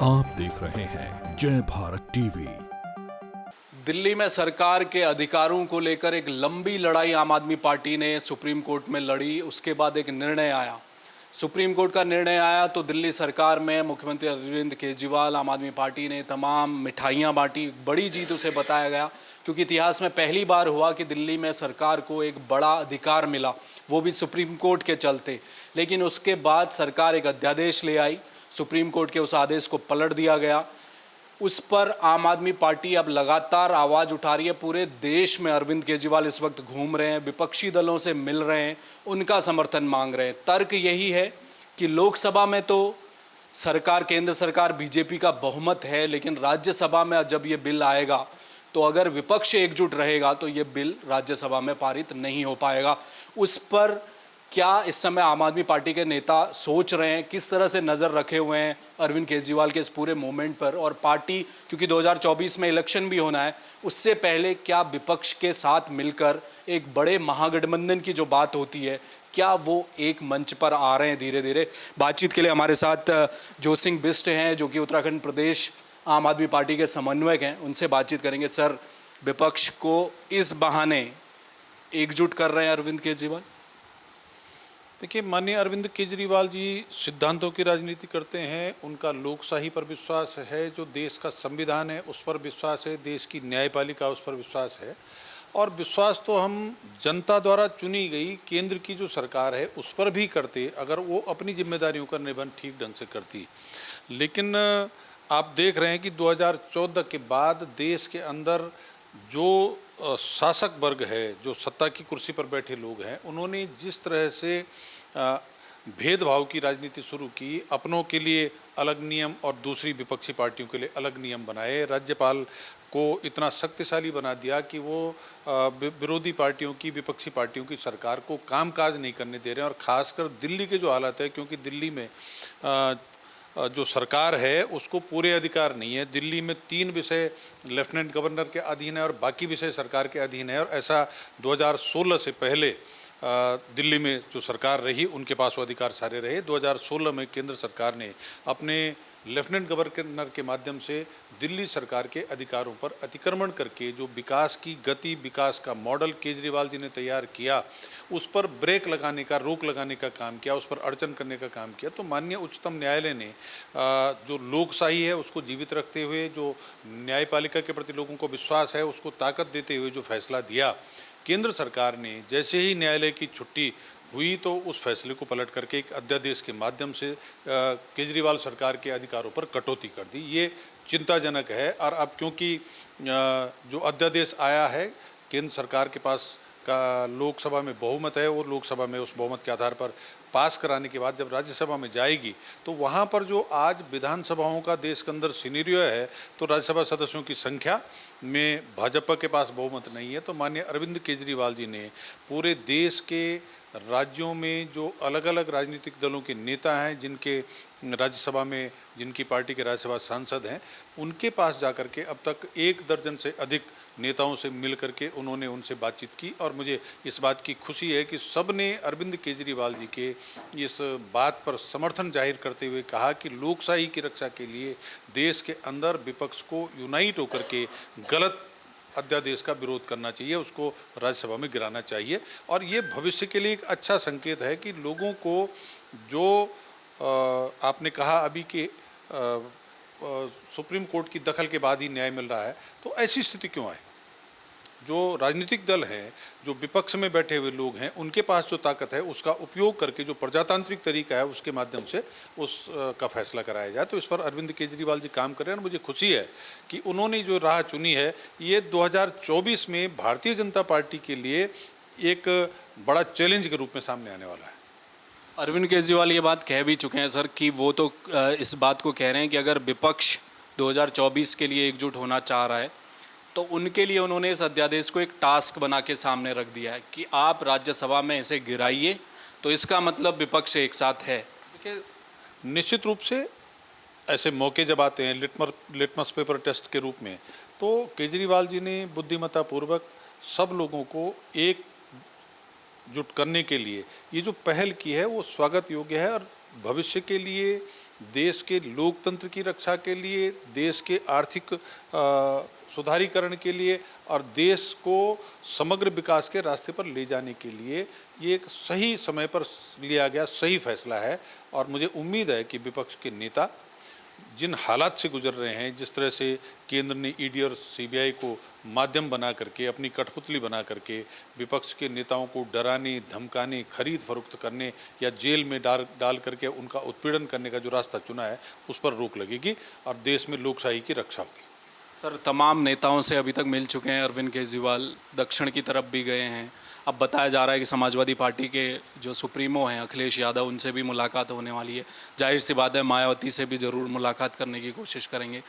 आप देख रहे हैं जय भारत टीवी। दिल्ली में सरकार के अधिकारों को लेकर एक लंबी लड़ाई आम आदमी पार्टी ने सुप्रीम कोर्ट में लड़ी। उसके बाद एक निर्णय आया, सुप्रीम कोर्ट का निर्णय आया तो दिल्ली सरकार में मुख्यमंत्री अरविंद केजरीवाल, आम आदमी पार्टी ने तमाम मिठाइयाँ बांटी। बड़ी जीत उसे बताया गया क्योंकि इतिहास में पहली बार हुआ कि दिल्ली में सरकार को एक बड़ा अधिकार मिला, वो भी सुप्रीम कोर्ट के चलते। लेकिन उसके बाद सरकार एक अध्यादेश ले आई, सुप्रीम कोर्ट के उस आदेश को पलट दिया गया। उस पर आम आदमी पार्टी अब लगातार आवाज़ उठा रही है। पूरे देश में अरविंद केजरीवाल इस वक्त घूम रहे हैं, विपक्षी दलों से मिल रहे हैं, उनका समर्थन मांग रहे हैं। तर्क यही है कि लोकसभा में तो सरकार, केंद्र सरकार बीजेपी का बहुमत है, लेकिन राज्यसभा में जब ये बिल आएगा तो अगर विपक्ष एकजुट रहेगा तो ये बिल राज्यसभा में पारित नहीं हो पाएगा। उस पर क्या इस समय आम आदमी पार्टी के नेता सोच रहे हैं, किस तरह से नज़र रखे हुए हैं अरविंद केजरीवाल के इस पूरे मूवमेंट पर? और पार्टी, क्योंकि 2024 में इलेक्शन भी होना है, उससे पहले क्या विपक्ष के साथ मिलकर एक बड़े महागठबंधन की जो बात होती है, क्या वो एक मंच पर आ रहे हैं धीरे धीरे? बातचीत के लिए हमारे साथ जोत सिंह बिष्ट हैं, जो कि उत्तराखंड प्रदेश आम आदमी पार्टी के समन्वयक हैं। उनसे बातचीत करेंगे। सर, विपक्ष को इस बहाने एकजुट कर रहे हैं अरविंद केजरीवाल? देखिए, माननीय अरविंद केजरीवाल जी सिद्धांतों की राजनीति करते हैं। उनका लोकशाही पर विश्वास है, जो देश का संविधान है उस पर विश्वास है, देश की न्यायपालिका उस पर विश्वास है। और विश्वास तो हम जनता द्वारा चुनी गई केंद्र की जो सरकार है उस पर भी करते, अगर वो अपनी जिम्मेदारियों का निर्वहन ठीक ढंग से करती। लेकिन आप देख रहे हैं कि 2014 के बाद देश के अंदर जो शासक वर्ग है, जो सत्ता की कुर्सी पर बैठे लोग हैं, उन्होंने जिस तरह से भेदभाव की राजनीति शुरू की, अपनों के लिए अलग नियम और दूसरी विपक्षी पार्टियों के लिए अलग नियम बनाए, राज्यपाल को इतना शक्तिशाली बना दिया कि वो विरोधी पार्टियों की, विपक्षी पार्टियों की सरकार को कामकाज नहीं करने दे रहे हैं। और ख़ासकर दिल्ली के जो हालत है, क्योंकि दिल्ली में जो सरकार है उसको पूरे अधिकार नहीं है। दिल्ली में 3 विषय लेफ्टिनेंट गवर्नर के अधीन है और बाकी विषय सरकार के अधीन है। और ऐसा 2016 से पहले दिल्ली में जो सरकार रही उनके पास वो अधिकार सारे रहे। 2016 में केंद्र सरकार ने अपने लेफ्टिनेंट गवर्नर के माध्यम से दिल्ली सरकार के अधिकारों पर अतिक्रमण करके जो विकास की गति, विकास का मॉडल केजरीवाल जी ने तैयार किया, उस पर ब्रेक लगाने का, रोक लगाने का काम किया, उस पर अड़चन करने का काम किया। तो माननीय उच्चतम न्यायालय ने जो लोकशाही है उसको जीवित रखते हुए, जो न्यायपालिका के प्रति लोगों को विश्वास है उसको ताकत देते हुए जो फैसला दिया, केंद्र सरकार ने जैसे ही न्यायालय की छुट्टी हुई तो उस फैसले को पलट करके एक अध्यादेश के माध्यम से केजरीवाल सरकार के अधिकारों पर कटौती कर दी। ये चिंताजनक है। और अब क्योंकि जो अध्यादेश आया है, केंद्र सरकार के पास का लोकसभा में बहुमत है, वो लोकसभा में उस बहुमत के आधार पर पास कराने के बाद जब राज्यसभा में जाएगी तो वहाँ पर जो आज विधानसभाओं का देश के अंदर सिनेरियो है, तो राज्यसभा सदस्यों की संख्या में भाजपा के पास बहुमत नहीं है। तो माननीय अरविंद केजरीवाल जी ने पूरे देश के राज्यों में जो अलग अलग राजनीतिक दलों के नेता हैं, जिनके राज्यसभा में, जिनकी पार्टी के राज्यसभा सांसद हैं, उनके पास जाकर के अब तक 1 दर्जन से अधिक नेताओं से मिल करके उन्होंने उनसे बातचीत की। और मुझे इस बात की खुशी है कि सब ने अरविंद केजरीवाल जी के इस बात पर समर्थन जाहिर करते हुए कहा कि लोकशाही की रक्षा के लिए देश के अंदर विपक्ष को यूनाइट होकर के गलत अध्यादेश का विरोध करना चाहिए, उसको राज्यसभा में गिराना चाहिए। और ये भविष्य के लिए एक अच्छा संकेत है कि लोगों को जो आपने कहा अभी कि सुप्रीम कोर्ट की दखल के बाद ही न्याय मिल रहा है, तो ऐसी स्थिति क्यों आए? जो राजनीतिक दल हैं, जो विपक्ष में बैठे हुए लोग हैं, उनके पास जो ताकत है उसका उपयोग करके जो प्रजातांत्रिक तरीका है उसके माध्यम से उस का फैसला कराया जाए। तो इस पर अरविंद केजरीवाल जी काम कर रहे हैं और मुझे खुशी है कि उन्होंने जो राह चुनी है, ये 2024 में भारतीय जनता पार्टी के लिए एक बड़ा चैलेंज के रूप में सामने आने वाला है। अरविंद केजरीवाल ये बात कह भी चुके हैं सर कि वो तो इस बात को कह रहे हैं कि अगर विपक्ष 2024 के लिए एकजुट होना चाह रहा है तो उनके लिए उन्होंने इस अध्यादेश को एक टास्क बना के सामने रख दिया है कि आप राज्यसभा में इसे गिराइए, तो इसका मतलब विपक्ष एक साथ है। देखिए, निश्चित रूप से ऐसे मौके जब आते हैं लिटमस पेपर टेस्ट के रूप में, तो केजरीवाल जी ने बुद्धिमत्तापूर्वक सब लोगों को एकजुट करने के लिए ये जो पहल की है वो स्वागत योग्य है। और भविष्य के लिए, देश के लोकतंत्र की रक्षा के लिए, देश के आर्थिक सुधारीकरण के लिए और देश को समग्र विकास के रास्ते पर ले जाने के लिए ये एक सही समय पर लिया गया सही फैसला है। और मुझे उम्मीद है कि विपक्ष के नेता जिन हालात से गुजर रहे हैं, जिस तरह से केंद्र ने ईडी और सीबीआई को माध्यम बना करके, अपनी कठपुतली बना करके विपक्ष के नेताओं को डराने, धमकाने, खरीद फरोख्त करने या जेल में डाल करके उनका उत्पीड़न करने का जो रास्ता चुना है, उस पर रोक लगेगी और देश में लोकशाही की रक्षा होगी। सर, तमाम नेताओं से अभी तक मिल चुके हैं अरविंद केजरीवाल, दक्षिण की तरफ भी गए हैं। अब बताया जा रहा है कि समाजवादी पार्टी के जो सुप्रीमो हैं अखिलेश यादव, उनसे भी मुलाकात होने वाली है। जाहिर सी बात है मायावती से भी ज़रूर मुलाकात करने की कोशिश करेंगे।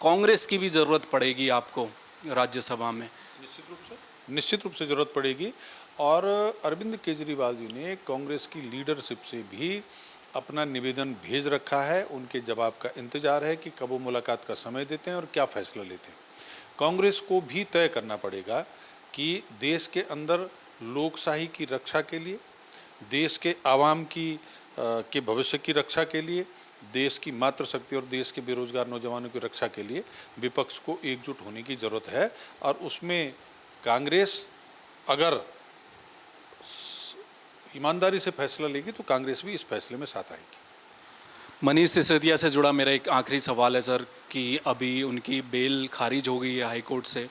कांग्रेस की भी ज़रूरत पड़ेगी आपको राज्यसभा में? निश्चित रूप से ज़रूरत पड़ेगी। और अरविंद केजरीवाल जी ने कांग्रेस की लीडरशिप से भी अपना निवेदन भेज रखा है। उनके जवाब का इंतजार है कि कब वो मुलाकात का समय देते हैं और क्या फैसला लेते हैं। कांग्रेस को भी तय करना पड़ेगा कि देश के अंदर लोकशाही की रक्षा के लिए, देश के आवाम के भविष्य की रक्षा के लिए, देश की मातृशक्ति और देश के बेरोजगार नौजवानों की रक्षा के लिए विपक्ष को एकजुट होने की ज़रूरत है। और उसमें कांग्रेस अगर ईमानदारी से फैसला लेगी तो कांग्रेस भी इस फैसले में साथ आएगी। मनीष सिसोदिया से जुड़ा मेरा एक आखिरी सवाल है सर कि अभी उनकी बेल खारिज हो गई है हाई कोर्ट से,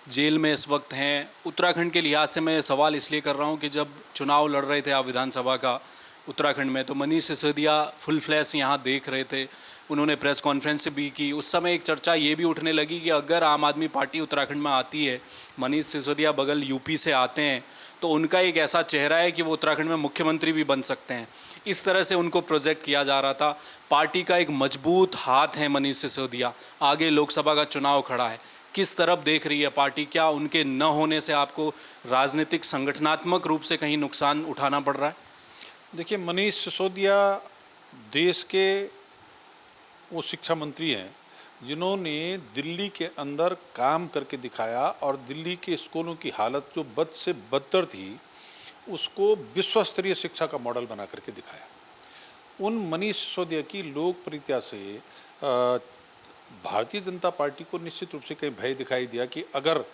जेल में इस वक्त हैं। उत्तराखंड के लिहाज से मैं सवाल इसलिए कर रहा हूं कि जब चुनाव लड़ रहे थे आप विधानसभा का उत्तराखंड में, तो मनीष सिसोदिया फुल फ्लैश यहाँ देख रहे थे। उन्होंने प्रेस कॉन्फ्रेंस भी की। उस समय एक चर्चा ये भी उठने लगी कि अगर आम आदमी पार्टी उत्तराखंड में आती है, मनीष सिसोदिया बगल यूपी से आते हैं, तो उनका एक ऐसा चेहरा है कि वो उत्तराखंड में मुख्यमंत्री भी बन सकते हैं। इस तरह से उनको प्रोजेक्ट किया जा रहा था। पार्टी का एक मजबूत हाथ है मनीष सिसोदिया, आगे लोकसभा का चुनाव खड़ा है। किस तरफ देख रही है पार्टी? क्या उनके न होने से आपको राजनीतिक संगठनात्मक रूप से कहीं नुकसान उठाना पड़ रहा है? देखिए, मनीष सिसोदिया देश के वो शिक्षा मंत्री हैं जिन्होंने दिल्ली के अंदर काम करके दिखाया और दिल्ली के स्कूलों की हालत जो बद से बदतर थी उसको विश्व स्तरीय शिक्षा का मॉडल बना करके दिखाया। उन मनीष सिसोदिया की लोकप्रियता से भारतीय जनता पार्टी को निश्चित रूप से कहीं भय दिखाई दिया कि अगर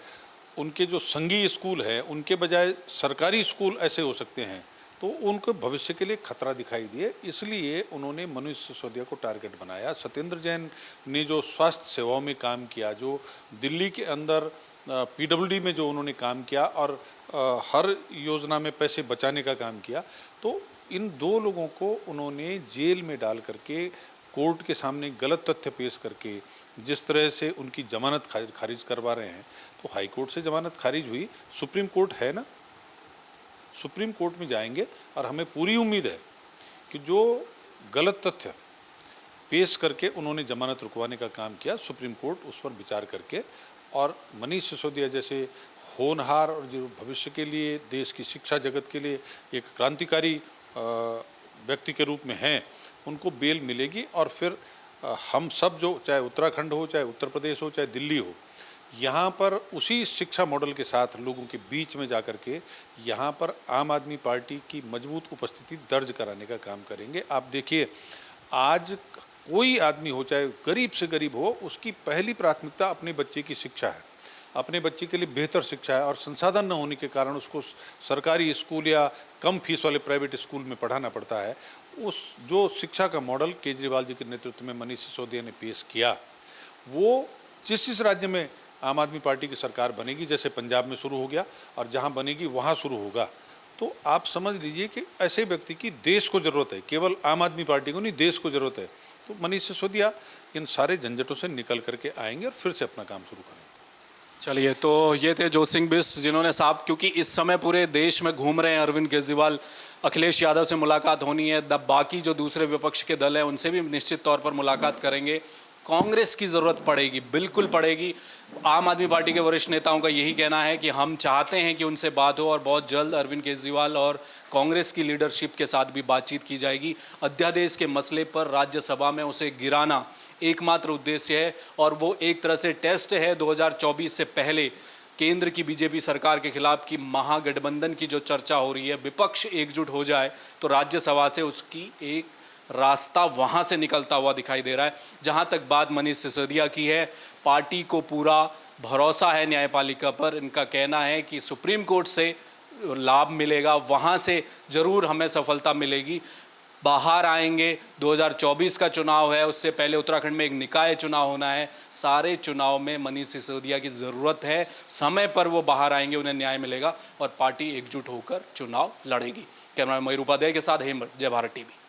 उनके जो संघीय स्कूल हैं उनके बजाय सरकारी स्कूल ऐसे हो सकते हैं तो उनको भविष्य के लिए खतरा दिखाई दिए। इसलिए उन्होंने मनीष सिसोदिया को टारगेट बनाया। सत्येंद्र जैन ने जो स्वास्थ्य सेवाओं में काम किया, जो दिल्ली के अंदर पीडब्ल्यूडी में जो उन्होंने काम किया और हर योजना में पैसे बचाने का काम किया, तो इन दो लोगों को उन्होंने जेल में डाल करके कोर्ट के सामने गलत तथ्य पेश करके जिस तरह से उनकी जमानत खारिज करवा रहे हैं, तो हाई कोर्ट से जमानत खारिज हुई, सुप्रीम कोर्ट है ना, सुप्रीम कोर्ट में जाएंगे और हमें पूरी उम्मीद है कि जो गलत तथ्य पेश करके उन्होंने जमानत रुकवाने का काम किया, सुप्रीम कोर्ट उस पर विचार करके और मनीष सिसोदिया जैसे होनहार और जो भविष्य के लिए देश की शिक्षा जगत के लिए एक क्रांतिकारी व्यक्ति के रूप में हैं, उनको बेल मिलेगी। और फिर हम सब जो चाहे उत्तराखंड हो, चाहे उत्तर प्रदेश हो, चाहे दिल्ली हो, यहाँ पर उसी शिक्षा मॉडल के साथ लोगों के बीच में जाकर के यहाँ पर आम आदमी पार्टी की मजबूत उपस्थिति दर्ज कराने का काम करेंगे। आप देखिए, आज कोई आदमी हो, चाहे गरीब से गरीब हो, उसकी पहली प्राथमिकता अपने बच्चे की शिक्षा है, अपने बच्चे के लिए बेहतर शिक्षा है। और संसाधन न होने के कारण उसको सरकारी स्कूल या कम फीस वाले प्राइवेट स्कूल में पढ़ाना पड़ता है। उस जो शिक्षा का मॉडल केजरीवाल जी के नेतृत्व में मनीष सिसोदिया ने पेश किया, वो जिस राज्य में आम आदमी पार्टी की सरकार बनेगी, जैसे पंजाब में शुरू हो गया और जहां बनेगी वहां शुरू होगा, तो आप समझ लीजिए कि ऐसे व्यक्ति की देश को ज़रूरत है, केवल आम आदमी पार्टी को नहीं, देश को ज़रूरत है। तो मनीष सिसोदिया इन सारे झंझटों से निकल करके आएंगे और फिर से अपना काम शुरू करेंगे। चलिए, तो ये थे ज्योत सिंह बिष्ट, जिन्होंने साहब, क्योंकि इस समय पूरे देश में घूम रहे हैं अरविंद केजरीवाल, अखिलेश यादव से मुलाकात होनी है, बाकी जो दूसरे विपक्ष के दल हैं उनसे भी निश्चित तौर पर मुलाकात करेंगे। कांग्रेस की ज़रूरत पड़ेगी, बिल्कुल पड़ेगी। आम आदमी पार्टी के वरिष्ठ नेताओं का यही कहना है कि हम चाहते हैं कि उनसे बात हो और बहुत जल्द अरविंद केजरीवाल और कांग्रेस की लीडरशिप के साथ भी बातचीत की जाएगी। अध्यादेश के मसले पर राज्यसभा में उसे गिराना एकमात्र उद्देश्य है और वो एक तरह से टेस्ट है 2024 से पहले केंद्र की बीजेपी सरकार के खिलाफ की महागठबंधन की जो चर्चा हो रही है, विपक्ष एकजुट हो जाए तो राज्यसभा से उसकी एक रास्ता वहाँ से निकलता हुआ दिखाई दे रहा है। जहाँ तक बात मनीष सिसोदिया की है, पार्टी को पूरा भरोसा है न्यायपालिका पर। इनका कहना है कि सुप्रीम कोर्ट से लाभ मिलेगा, वहाँ से ज़रूर हमें सफलता मिलेगी। बाहर आएंगे, 2024 का चुनाव है, उससे पहले उत्तराखंड में एक निकाय चुनाव होना है। सारे चुनाव में मनीष सिसोदिया की ज़रूरत है, समय पर वो बाहर आएंगे, उन्हें न्याय मिलेगा और पार्टी एकजुट होकर चुनाव लड़ेगी। कैमरा मयूर उपाध्याय के साथ हेमंत, जय भारत टीवी।